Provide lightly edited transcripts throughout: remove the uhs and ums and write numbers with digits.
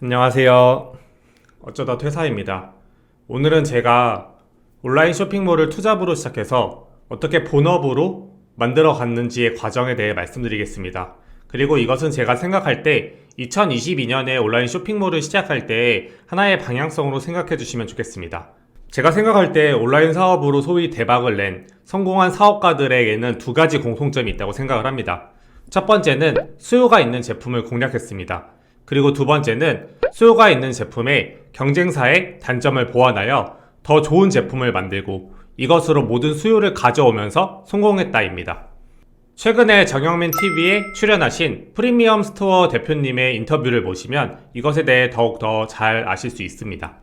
안녕하세요. 어쩌다 퇴사입니다. 오늘은 제가 온라인 쇼핑몰을 투잡으로 시작해서 어떻게 본업으로 만들어 갔는지의 과정에 대해 말씀드리겠습니다. 그리고 이것은 제가 생각할 때 2022년에 온라인 쇼핑몰을 시작할 때 하나의 방향성으로 생각해 주시면 좋겠습니다. 제가 생각할 때 온라인 사업으로 소위 대박을 낸 성공한 사업가들에게는 두 가지 공통점이 있다고 생각을 합니다. 첫 번째는 수요가 있는 제품을 공략했습니다. 그리고 두 번째는 수요가 있는 제품에 경쟁사의 단점을 보완하여 더 좋은 제품을 만들고 이것으로 모든 수요를 가져오면서 성공했다입니다. 최근에 정영민 TV에 출연하신 프리미엄 스토어 대표님의 인터뷰를 보시면 이것에 대해 더욱더 잘 아실 수 있습니다.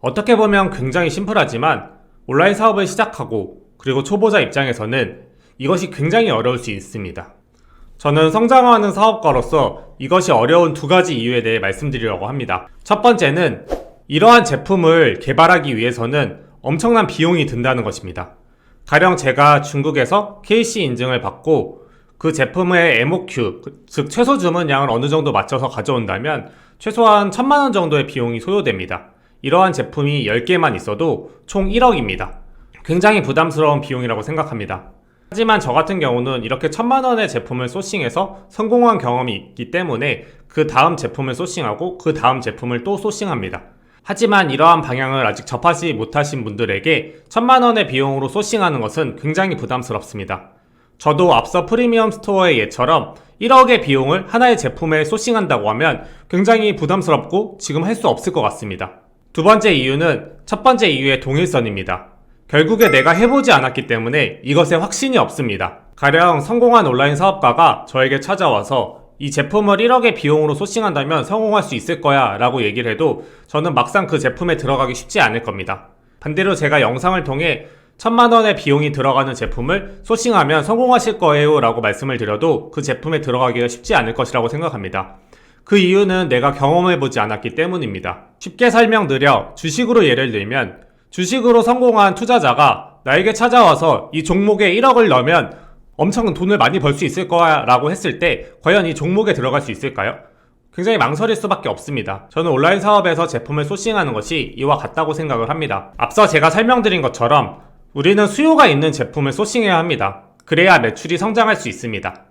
어떻게 보면 굉장히 심플하지만 온라인 사업을 시작하고 그리고 초보자 입장에서는 이것이 굉장히 어려울 수 있습니다. 저는 성장하는 사업가로서 이것이 어려운 두 가지 이유에 대해 말씀드리려고 합니다. 첫 번째는 이러한 제품을 개발하기 위해서는 엄청난 비용이 든다는 것입니다. 가령 제가 중국에서 KC 인증을 받고 그 제품의 MOQ, 즉 최소 주문량을 어느 정도 맞춰서 가져온다면 최소한 1000만 원 정도의 비용이 소요됩니다. 이러한 제품이 10개만 있어도 총 1억입니다. 굉장히 부담스러운 비용이라고 생각합니다. 하지만 저 같은 경우는 이렇게 1000만 원의 제품을 소싱해서 성공한 경험이 있기 때문에 그 다음 제품을 소싱하고 그 다음 제품을 또 소싱합니다. 하지만 이러한 방향을 아직 접하지 못하신 분들에게 1000만 원의 비용으로 소싱하는 것은 굉장히 부담스럽습니다. 저도 앞서 프리미엄 스토어의 예처럼 1억의 비용을 하나의 제품에 소싱한다고 하면 굉장히 부담스럽고 지금 할 수 없을 것 같습니다. 두 번째 이유는 첫 번째 이유의 동일선입니다. 결국에 내가 해보지 않았기 때문에 이것에 확신이 없습니다. 가령 성공한 온라인 사업가가 저에게 찾아와서 이 제품을 1억의 비용으로 소싱한다면 성공할 수 있을 거야 라고 얘기를 해도 저는 막상 그 제품에 들어가기 쉽지 않을 겁니다. 반대로 제가 영상을 통해 1000만 원의 비용이 들어가는 제품을 소싱하면 성공하실 거예요 라고 말씀을 드려도 그 제품에 들어가기가 쉽지 않을 것이라고 생각합니다. 그 이유는 내가 경험해보지 않았기 때문입니다. 쉽게 설명드려 주식으로 예를 들면 주식으로 성공한 투자자가 나에게 찾아와서 이 종목에 1억을 넣으면 엄청 돈을 많이 벌 수 있을 거야 라고 했을 때 과연 이 종목에 들어갈 수 있을까요? 굉장히 망설일 수밖에 없습니다. 저는 온라인 사업에서 제품을 소싱하는 것이 이와 같다고 생각을 합니다. 앞서 제가 설명드린 것처럼 우리는 수요가 있는 제품을 소싱해야 합니다. 그래야 매출이 성장할 수 있습니다.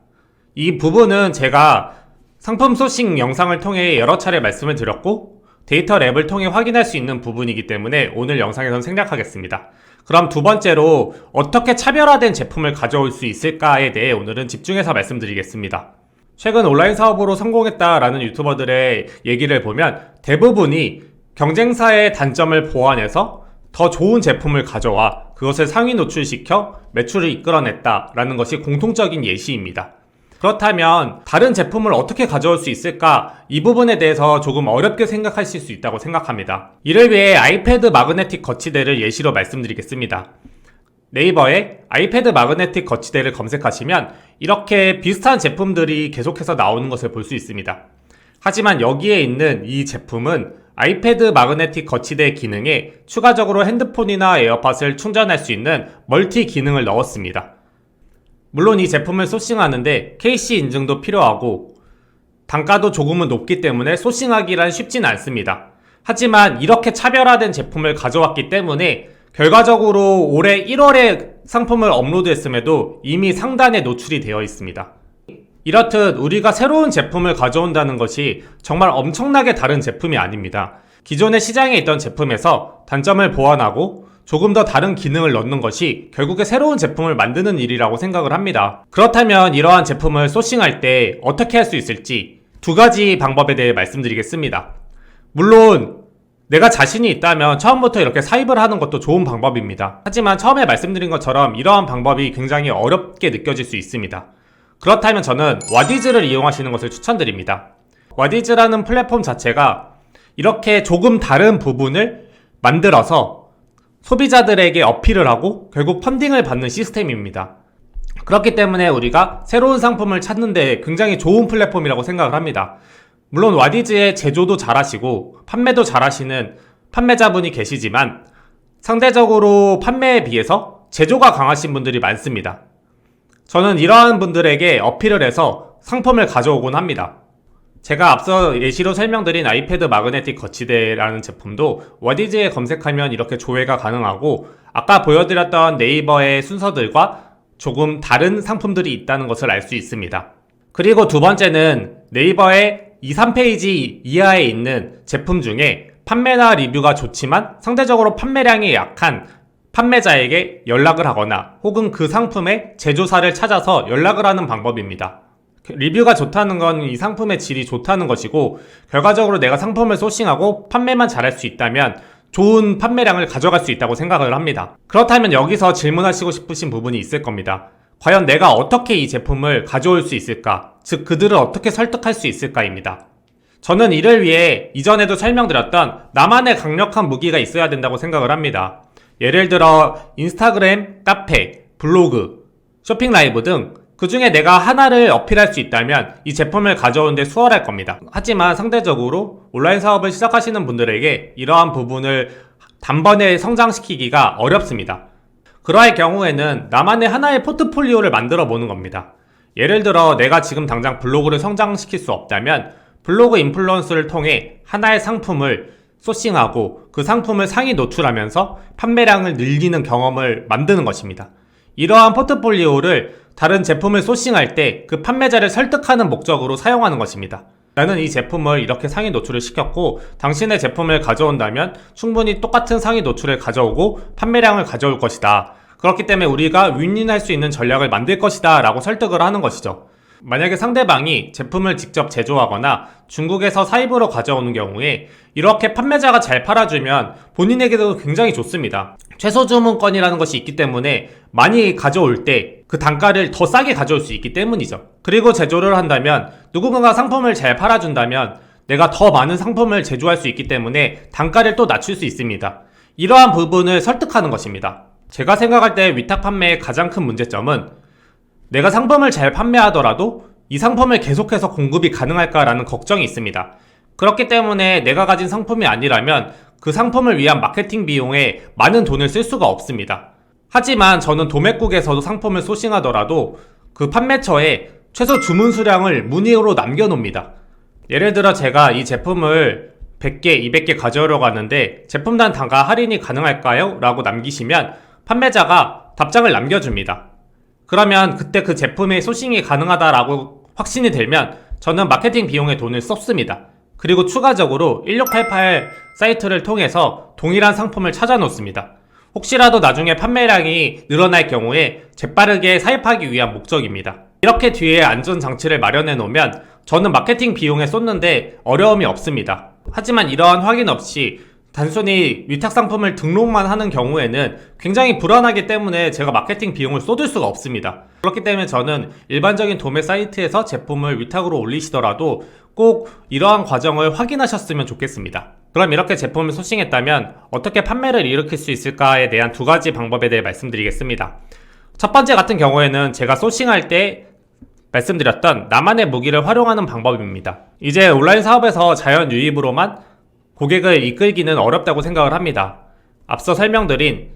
이 부분은 제가 상품 소싱 영상을 통해 여러 차례 말씀을 드렸고 데이터 랩을 통해 확인할 수 있는 부분이기 때문에 오늘 영상에선 생략하겠습니다. 그럼 두 번째로 어떻게 차별화된 제품을 가져올 수 있을까에 대해 오늘은 집중해서 말씀드리겠습니다. 최근 온라인 사업으로 성공했다라는 유튜버들의 얘기를 보면 대부분이 경쟁사의 단점을 보완해서 더 좋은 제품을 가져와 그것을 상위 노출시켜 매출을 이끌어냈다라는 것이 공통적인 예시입니다. 그렇다면 다른 제품을 어떻게 가져올 수 있을까? 이 부분에 대해서 조금 어렵게 생각하실 수 있다고 생각합니다. 이를 위해 아이패드 마그네틱 거치대를 예시로 말씀드리겠습니다. 네이버에 아이패드 마그네틱 거치대를 검색하시면 이렇게 비슷한 제품들이 계속해서 나오는 것을 볼 수 있습니다. 하지만 여기에 있는 이 제품은 아이패드 마그네틱 거치대 기능에 추가적으로 핸드폰이나 에어팟을 충전할 수 있는 멀티 기능을 넣었습니다. 물론 이 제품을 소싱하는데 KC 인증도 필요하고 단가도 조금은 높기 때문에 소싱하기란 쉽진 않습니다. 하지만 이렇게 차별화된 제품을 가져왔기 때문에 결과적으로 올해 1월에 상품을 업로드했음에도 이미 상단에 노출이 되어 있습니다. 이렇듯 우리가 새로운 제품을 가져온다는 것이 정말 엄청나게 다른 제품이 아닙니다. 기존의 시장에 있던 제품에서 단점을 보완하고 조금 더 다른 기능을 넣는 것이 결국에 새로운 제품을 만드는 일이라고 생각을 합니다. 그렇다면 이러한 제품을 소싱할 때 어떻게 할 수 있을지 두 가지 방법에 대해 말씀드리겠습니다. 물론 내가 자신이 있다면 처음부터 이렇게 사입을 하는 것도 좋은 방법입니다. 하지만 처음에 말씀드린 것처럼 이러한 방법이 굉장히 어렵게 느껴질 수 있습니다. 그렇다면 저는 와디즈를 이용하시는 것을 추천드립니다. 와디즈라는 플랫폼 자체가 이렇게 조금 다른 부분을 만들어서 소비자들에게 어필을 하고 결국 펀딩을 받는 시스템입니다. 그렇기 때문에 우리가 새로운 상품을 찾는 데 굉장히 좋은 플랫폼이라고 생각을 합니다. 물론 와디즈의 제조도 잘하시고 판매도 잘하시는 판매자분이 계시지만 상대적으로 판매에 비해서 제조가 강하신 분들이 많습니다. 저는 이러한 분들에게 어필을 해서 상품을 가져오곤 합니다. 제가 앞서 예시로 설명드린 아이패드 마그네틱 거치대라는 제품도 워디즈에 검색하면 이렇게 조회가 가능하고 아까 보여드렸던 네이버의 순서들과 조금 다른 상품들이 있다는 것을 알 수 있습니다. 그리고 두 번째는 네이버의 2, 3페이지 이하에 있는 제품 중에 판매나 리뷰가 좋지만 상대적으로 판매량이 약한 판매자에게 연락을 하거나 혹은 그 상품의 제조사를 찾아서 연락을 하는 방법입니다. 리뷰가 좋다는 건 이 상품의 질이 좋다는 것이고 결과적으로 내가 상품을 소싱하고 판매만 잘할 수 있다면 좋은 판매량을 가져갈 수 있다고 생각을 합니다. 그렇다면 여기서 질문하시고 싶으신 부분이 있을 겁니다. 과연 내가 어떻게 이 제품을 가져올 수 있을까? 즉 그들을 어떻게 설득할 수 있을까입니다. 저는 이를 위해 이전에도 설명드렸던 나만의 강력한 무기가 있어야 된다고 생각을 합니다. 예를 들어 인스타그램, 카페, 블로그, 쇼핑 라이브 등 그 중에 내가 하나를 어필할 수 있다면 이 제품을 가져오는데 수월할 겁니다. 하지만 상대적으로 온라인 사업을 시작하시는 분들에게 이러한 부분을 단번에 성장시키기가 어렵습니다. 그러할 경우에는 나만의 하나의 포트폴리오를 만들어 보는 겁니다. 예를 들어 내가 지금 당장 블로그를 성장시킬 수 없다면 블로그 인플루언서를 통해 하나의 상품을 소싱하고 그 상품을 상위 노출하면서 판매량을 늘리는 경험을 만드는 것입니다. 이러한 포트폴리오를 다른 제품을 소싱할 때 그 판매자를 설득하는 목적으로 사용하는 것입니다. 나는 이 제품을 이렇게 상위 노출을 시켰고 당신의 제품을 가져온다면 충분히 똑같은 상위 노출을 가져오고 판매량을 가져올 것이다. 그렇기 때문에 우리가 윈윈할 수 있는 전략을 만들 것이다 라고 설득을 하는 것이죠. 만약에 상대방이 제품을 직접 제조하거나 중국에서 사입으로 가져오는 경우에 이렇게 판매자가 잘 팔아주면 본인에게도 굉장히 좋습니다. 최소 주문권이라는 것이 있기 때문에 많이 가져올 때 그 단가를 더 싸게 가져올 수 있기 때문이죠. 그리고 제조를 한다면 누군가가 상품을 잘 팔아준다면 내가 더 많은 상품을 제조할 수 있기 때문에 단가를 또 낮출 수 있습니다. 이러한 부분을 설득하는 것입니다. 제가 생각할 때 위탁 판매의 가장 큰 문제점은 내가 상품을 잘 판매하더라도 이 상품을 계속해서 공급이 가능할까라는 걱정이 있습니다. 그렇기 때문에 내가 가진 상품이 아니라면 그 상품을 위한 마케팅 비용에 많은 돈을 쓸 수가 없습니다. 하지만 저는 도매국에서도 상품을 소싱하더라도 그 판매처에 최소 주문 수량을 문의로 남겨놓습니다. 예를 들어 제가 이 제품을 100개, 200개 가져오려고 하는데 제품당 단가 할인이 가능할까요? 라고 남기시면 판매자가 답장을 남겨줍니다. 그러면 그때 그 제품의 소싱이 가능하다라고 확신이 들면 저는 마케팅 비용에 돈을 썼습니다. 그리고 추가적으로 1688 사이트를 통해서 동일한 상품을 찾아 놓습니다. 혹시라도 나중에 판매량이 늘어날 경우에 재빠르게 사입하기 위한 목적입니다. 이렇게 뒤에 안전장치를 마련해 놓으면 저는 마케팅 비용에 쏟는데 어려움이 없습니다. 하지만 이러한 확인 없이 단순히 위탁 상품을 등록만 하는 경우에는 굉장히 불안하기 때문에 제가 마케팅 비용을 쏟을 수가 없습니다. 그렇기 때문에 저는 일반적인 도매 사이트에서 제품을 위탁으로 올리시더라도 꼭 이러한 과정을 확인하셨으면 좋겠습니다. 그럼 이렇게 제품을 소싱했다면 어떻게 판매를 일으킬 수 있을까에 대한 두 가지 방법에 대해 말씀드리겠습니다. 첫 번째 같은 경우에는 제가 소싱할 때 말씀드렸던 나만의 무기를 활용하는 방법입니다. 이제 온라인 사업에서 자연 유입으로만 고객을 이끌기는 어렵다고 생각을 합니다. 앞서 설명드린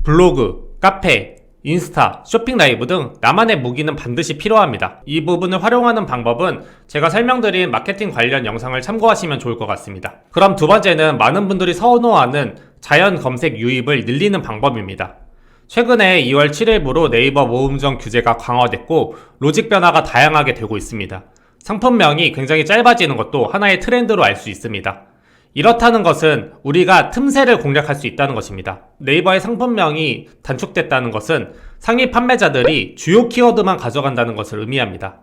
블로그, 카페, 인스타, 쇼핑 라이브 등 나만의 무기는 반드시 필요합니다. 이 부분을 활용하는 방법은 제가 설명드린 마케팅 관련 영상을 참고하시면 좋을 것 같습니다. 그럼 두 번째는 많은 분들이 선호하는 자연 검색 유입을 늘리는 방법입니다. 최근에 2월 7일부로 네이버 모음정 규제가 강화됐고 로직 변화가 다양하게 되고 있습니다. 상품명이 굉장히 짧아지는 것도 하나의 트렌드로 알 수 있습니다. 이렇다는 것은 우리가 틈새를 공략할 수 있다는 것입니다. 네이버의 상품명이 단축됐다는 것은 상위 판매자들이 주요 키워드만 가져간다는 것을 의미합니다.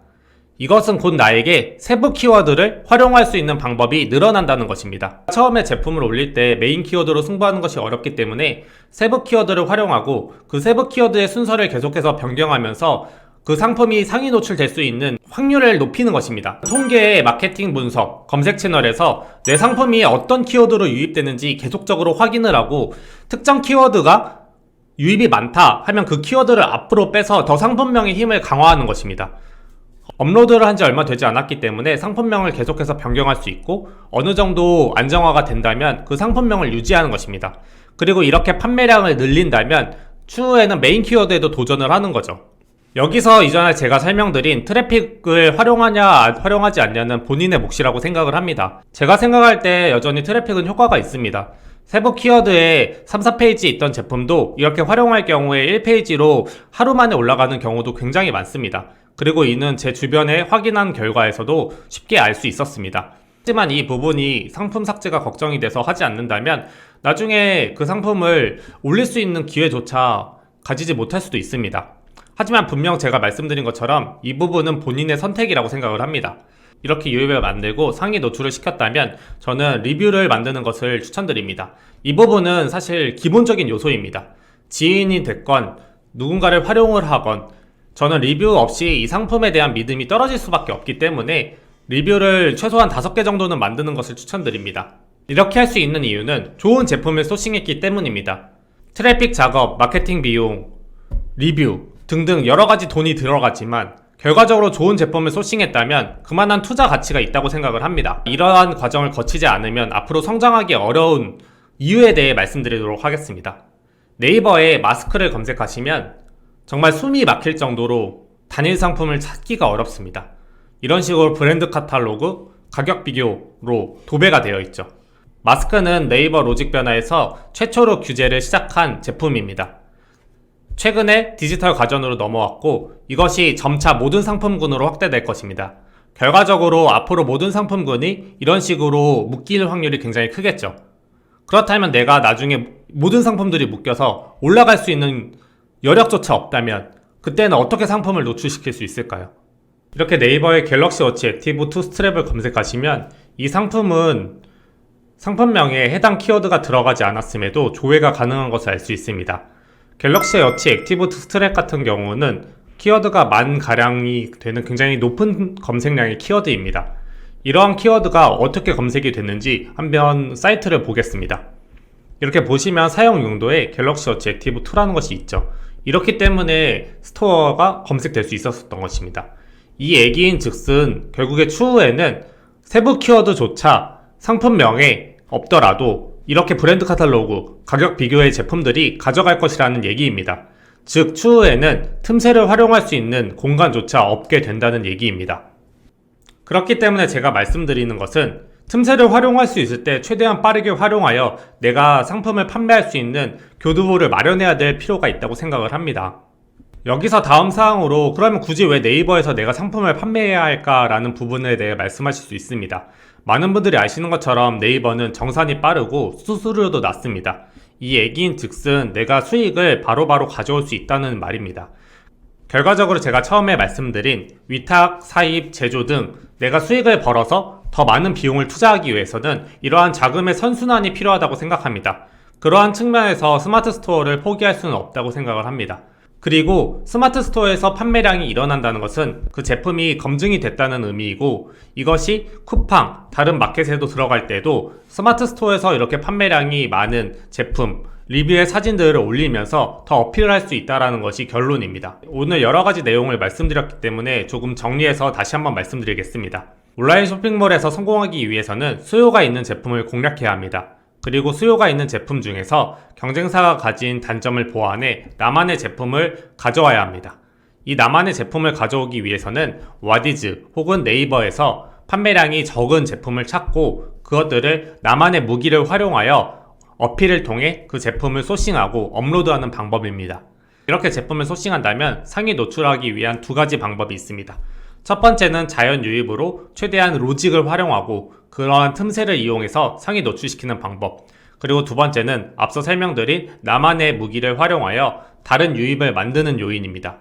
이것은 곧 나에게 세부 키워드를 활용할 수 있는 방법이 늘어난다는 것입니다. 처음에 제품을 올릴 때 메인 키워드로 승부하는 것이 어렵기 때문에 세부 키워드를 활용하고 그 세부 키워드의 순서를 계속해서 변경하면서 그 상품이 상위 노출될 수 있는 확률을 높이는 것입니다. 통계의 마케팅 분석, 검색 채널에서 내 상품이 어떤 키워드로 유입되는지 계속적으로 확인을 하고 특정 키워드가 유입이 많다 하면 그 키워드를 앞으로 빼서 더 상품명의 힘을 강화하는 것입니다. 업로드를 한 지 얼마 되지 않았기 때문에 상품명을 계속해서 변경할 수 있고 어느 정도 안정화가 된다면 그 상품명을 유지하는 것입니다. 그리고 이렇게 판매량을 늘린다면 추후에는 메인 키워드에도 도전을 하는 거죠. 여기서 이전에 제가 설명드린 트래픽을 활용하냐 활용하지 않냐는 본인의 몫이라고 생각을 합니다. 제가 생각할 때 여전히 트래픽은 효과가 있습니다. 세부 키워드에 3, 4페이지 있던 제품도 이렇게 활용할 경우에 1페이지로 하루 만에 올라가는 경우도 굉장히 많습니다. 그리고 이는 제 주변에 확인한 결과에서도 쉽게 알 수 있었습니다. 하지만 이 부분이 상품 삭제가 걱정이 돼서 하지 않는다면 나중에 그 상품을 올릴 수 있는 기회조차 가지지 못할 수도 있습니다. 하지만 분명 제가 말씀드린 것처럼 이 부분은 본인의 선택이라고 생각을 합니다. 이렇게 유입을 만들고 상위 노출을 시켰다면 저는 리뷰를 만드는 것을 추천드립니다. 이 부분은 사실 기본적인 요소입니다. 지인이 됐건 누군가를 활용을 하건 저는 리뷰 없이 이 상품에 대한 믿음이 떨어질 수밖에 없기 때문에 리뷰를 최소한 5개 정도는 만드는 것을 추천드립니다. 이렇게 할 수 있는 이유는 좋은 제품을 소싱했기 때문입니다. 트래픽 작업, 마케팅 비용, 리뷰 등등 여러가지 돈이 들어가지만 결과적으로 좋은 제품을 소싱했다면 그만한 투자 가치가 있다고 생각을 합니다. 이러한 과정을 거치지 않으면 앞으로 성장하기 어려운 이유에 대해 말씀드리도록 하겠습니다. 네이버에 마스크를 검색하시면 정말 숨이 막힐 정도로 단일 상품을 찾기가 어렵습니다. 이런 식으로 브랜드 카탈로그, 가격 비교로 도배가 되어 있죠. 마스크는 네이버 로직 변화에서 최초로 규제를 시작한 제품입니다. 최근에 디지털 가전으로 넘어왔고 이것이 점차 모든 상품군으로 확대될 것입니다. 결과적으로 앞으로 모든 상품군이 이런 식으로 묶일 확률이 굉장히 크겠죠. 그렇다면 내가 나중에 모든 상품들이 묶여서 올라갈 수 있는 여력조차 없다면 그때는 어떻게 상품을 노출시킬 수 있을까요? 이렇게 네이버의 갤럭시 워치 액티브 2 스트랩을 검색하시면 이 상품은 상품명에 해당 키워드가 들어가지 않았음에도 조회가 가능한 것을 알 수 있습니다. 갤럭시 워치 액티브 2 스트랩 같은 경우는 키워드가 10,000가량이 되는 굉장히 높은 검색량의 키워드입니다. 이러한 키워드가 어떻게 검색이 됐는지 한번 사이트를 보겠습니다. 이렇게 보시면 사용 용도에 갤럭시 워치 액티브 2라는 것이 있죠. 이렇기 때문에 스토어가 검색될 수 있었던 것입니다. 이 얘기인 즉슨 결국에 추후에는 세부 키워드조차 상품명에 없더라도 이렇게 브랜드 카탈로그, 가격 비교의 제품들이 가져갈 것이라는 얘기입니다. 즉 추후에는 틈새를 활용할 수 있는 공간조차 없게 된다는 얘기입니다. 그렇기 때문에 제가 말씀드리는 것은 틈새를 활용할 수 있을 때 최대한 빠르게 활용하여 내가 상품을 판매할 수 있는 교두보를 마련해야 될 필요가 있다고 생각을 합니다. 여기서 다음 사항으로 그러면 굳이 왜 네이버에서 내가 상품을 판매해야 할까라는 부분에 대해 말씀하실 수 있습니다. 많은 분들이 아시는 것처럼 네이버는 정산이 빠르고 수수료도 낮습니다. 이 얘기인 즉슨 내가 수익을 바로바로 가져올 수 있다는 말입니다. 결과적으로 제가 처음에 말씀드린 위탁, 사입, 제조 등 내가 수익을 벌어서 더 많은 비용을 투자하기 위해서는 이러한 자금의 선순환이 필요하다고 생각합니다. 그러한 측면에서 스마트 스토어를 포기할 수는 없다고 생각을 합니다. 그리고 스마트 스토어에서 판매량이 일어난다는 것은 그 제품이 검증이 됐다는 의미이고 이것이 쿠팡, 다른 마켓에도 들어갈 때도 스마트 스토어에서 이렇게 판매량이 많은 제품, 리뷰의 사진들을 올리면서 더 어필을 할 수 있다는 것이 결론입니다. 오늘 여러가지 내용을 말씀드렸기 때문에 조금 정리해서 다시 한번 말씀드리겠습니다. 온라인 쇼핑몰에서 성공하기 위해서는 수요가 있는 제품을 공략해야 합니다. 그리고 수요가 있는 제품 중에서 경쟁사가 가진 단점을 보완해 나만의 제품을 가져와야 합니다. 이 나만의 제품을 가져오기 위해서는 와디즈 혹은 네이버에서 판매량이 적은 제품을 찾고 그것들을 나만의 무기를 활용하여 어필을 통해 그 제품을 소싱하고 업로드하는 방법입니다. 이렇게 제품을 소싱한다면 상위 노출하기 위한 2가지 방법이 있습니다. 첫 번째는 자연 유입으로 최대한 로직을 활용하고 그러한 틈새를 이용해서 상위 노출시키는 방법. 그리고 두 번째는 앞서 설명드린 나만의 무기를 활용하여 다른 유입을 만드는 요인입니다.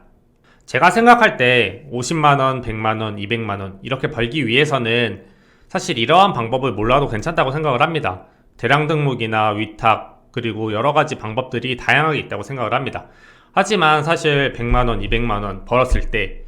제가 생각할 때 50만원, 100만원, 200만원 이렇게 벌기 위해서는 사실 이러한 방법을 몰라도 괜찮다고 생각을 합니다. 대량 등록이나 위탁 그리고 여러가지 방법들이 다양하게 있다고 생각을 합니다. 하지만 사실 100만원, 200만원 벌었을 때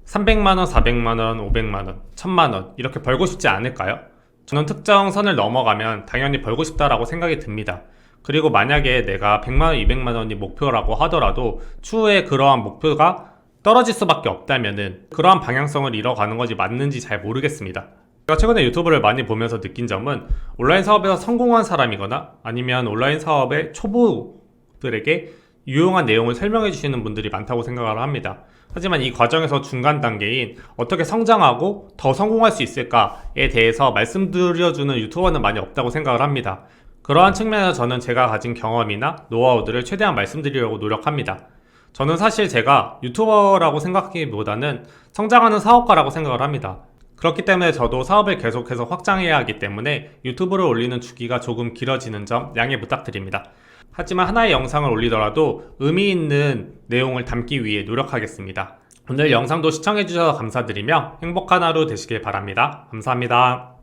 300만원, 400만원, 500만원, 1000만원 이렇게 벌고 싶지 않을까요? 저는 특정 선을 넘어가면 당연히 벌고 싶다라고 생각이 듭니다. 그리고 만약에 내가 100만원, 200만원이 목표라고 하더라도 추후에 그러한 목표가 떨어질 수밖에 없다면은 그러한 방향성을 잃어가는 것이 맞는지 잘 모르겠습니다. 제가 최근에 유튜브를 많이 보면서 느낀 점은 온라인 사업에서 성공한 사람이거나 아니면 온라인 사업의 초보들에게 유용한 내용을 설명해 주시는 분들이 많다고 생각을 합니다. 하지만 이 과정에서 중간 단계인 어떻게 성장하고 더 성공할 수 있을까에 대해서 말씀드려주는 유튜버는 많이 없다고 생각을 합니다. 그러한 측면에서 저는 제가 가진 경험이나 노하우들을 최대한 말씀드리려고 노력합니다. 저는 사실 제가 유튜버라고 생각하기보다는 성장하는 사업가라고 생각을 합니다. 그렇기 때문에 저도 사업을 계속해서 확장해야 하기 때문에 유튜브를 올리는 주기가 조금 길어지는 점 양해 부탁드립니다. 하지만 하나의 영상을 올리더라도 의미 있는 내용을 담기 위해 노력하겠습니다. 오늘 영상도 시청해주셔서 감사드리며 행복한 하루 되시길 바랍니다. 감사합니다.